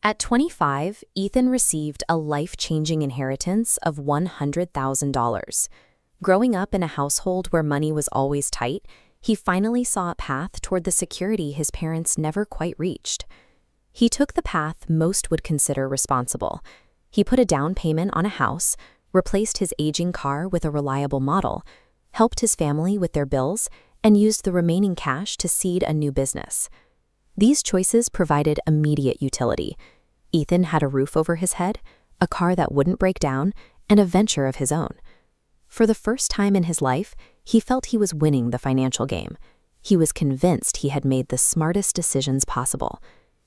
At 25, Ethan received a life-changing inheritance of $100,000. Growing up in a household where money was always tight, he finally saw a path toward the security his parents never quite reached. He took the path most would consider responsible. He put a down payment on a house, replaced his aging car with a reliable model, helped his family with their bills, and used the remaining cash to seed a new business. These choices provided immediate utility. Ethan had a roof over his head, a car that wouldn't break down, and a venture of his own. For the first time in his life, he felt he was winning the financial game. He was convinced he had made the smartest decisions possible.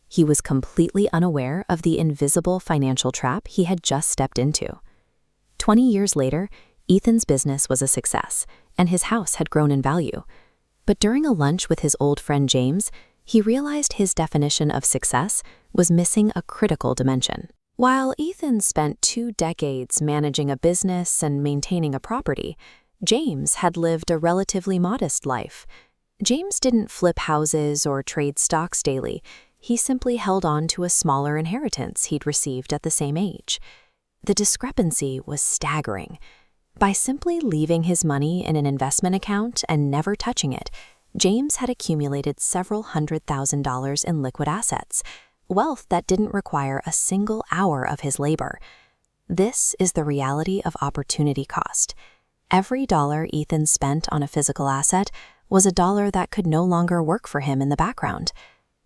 He was completely unaware of the invisible financial trap he had just stepped into. 20 years later, Ethan's business was a success, and his house had grown in value. But during a lunch with his old friend James, he realized his definition of success was missing a critical dimension. While Ethan spent 2 decades managing a business and maintaining a property, James had lived a relatively modest life. James didn't flip houses or trade stocks daily. He simply held on to a smaller inheritance he'd received at the same age. The discrepancy was staggering. By simply leaving his money in an investment account and never touching it, James had accumulated several $100,000 in liquid assets, wealth that didn't require a single hour of his labor. This is the reality of opportunity cost. Every dollar Ethan spent on a physical asset was a dollar that could no longer work for him in the background.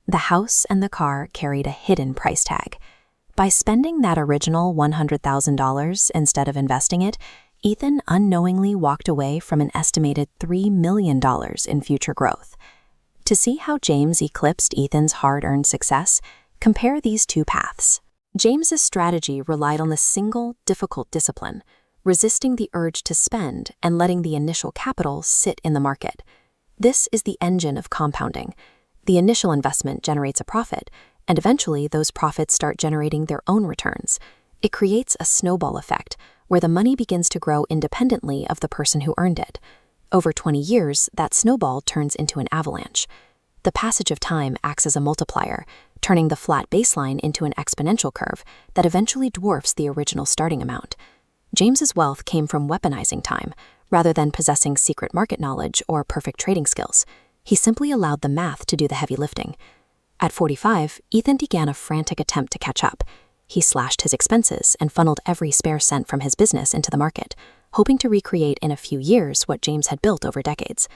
The house and the car carried a hidden price tag. By spending that original $100,000 instead of investing it, Ethan unknowingly walked away from an estimated $3 million in future growth. To see how James eclipsed Ethan's hard-earned success, compare these 2 paths. James's strategy relied on the single, difficult discipline, resisting the urge to spend and letting the initial capital sit in the market. This is the engine of compounding. The initial investment generates a profit, and eventually those profits start generating their own returns. It creates a snowball effect, where the money begins to grow independently of the person who earned it. Over 20 years, that snowball turns into an avalanche. The passage of time acts as a multiplier, turning the flat baseline into an exponential curve that eventually dwarfs the original starting amount. James's wealth came from weaponizing time, rather than possessing secret market knowledge or perfect trading skills. He simply allowed the math to do the heavy lifting. At 45, Ethan began a frantic attempt to catch up. He slashed his expenses and funneled every spare cent from his business into the market, hoping to recreate in a few years what James had built over decades.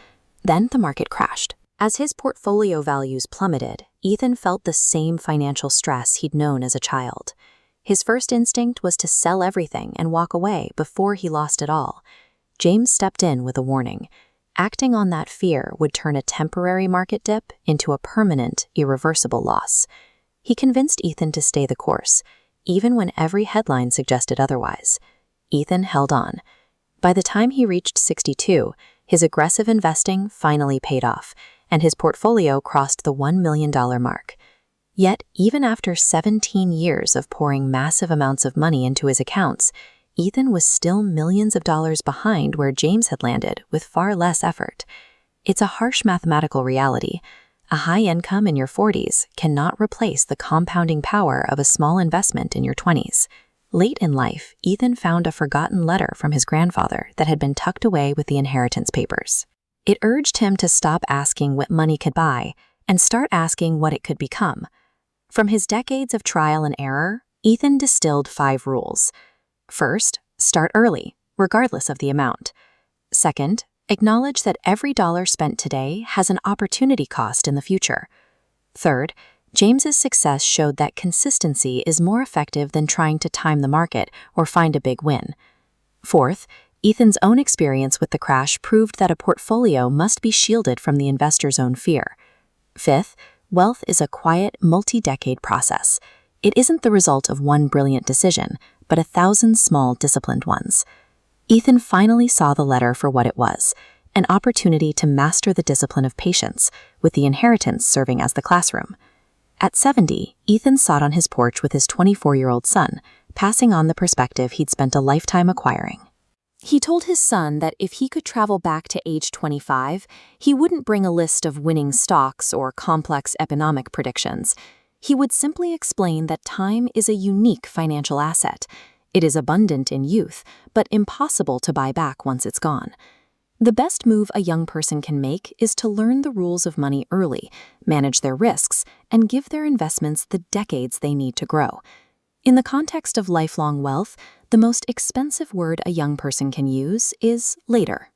Then the market crashed. As his portfolio values plummeted, Ethan felt the same financial stress he'd known as a child. His first instinct was to sell everything and walk away before he lost it all. James stepped in with a warning. Acting on that fear would turn a temporary market dip into a permanent, irreversible loss. He convinced Ethan to stay the course, even when every headline suggested otherwise. Ethan held on. By the time he reached 62, his aggressive investing finally paid off, and his portfolio crossed the $1 million mark. Yet, even after 17 years of pouring massive amounts of money into his accounts, Ethan was still millions of dollars behind where James had landed with far less effort. It's a harsh mathematical reality. A high income in your 40s cannot replace the compounding power of a small investment in your 20s. Late in life, Ethan found a forgotten letter from his grandfather that had been tucked away with the inheritance papers. It urged him to stop asking what money could buy and start asking what it could become. From his decades of trial and error, Ethan distilled 5 rules. First, start early, regardless of the amount. Second, acknowledge that every dollar spent today has an opportunity cost in the future. Third, James's success showed that consistency is more effective than trying to time the market or find a big win. Fourth, Ethan's own experience with the crash proved that a portfolio must be shielded from the investor's own fear. Fifth, wealth is a quiet, multi-decade process. It isn't the result of one brilliant decision, but 1,000 small, disciplined ones. Ethan finally saw the letter for what it was, an opportunity to master the discipline of patience, with the inheritance serving as the classroom. At 70, Ethan sat on his porch with his 24-year-old son, passing on the perspective he'd spent a lifetime acquiring. He told his son that if he could travel back to age 25, he wouldn't bring a list of winning stocks or complex economic predictions. He would simply explain that time is a unique financial asset. It is abundant in youth, but impossible to buy back once it's gone. The best move a young person can make is to learn the rules of money early, manage their risks, and give their investments the decades they need to grow. In the context of lifelong wealth, the most expensive word a young person can use is later.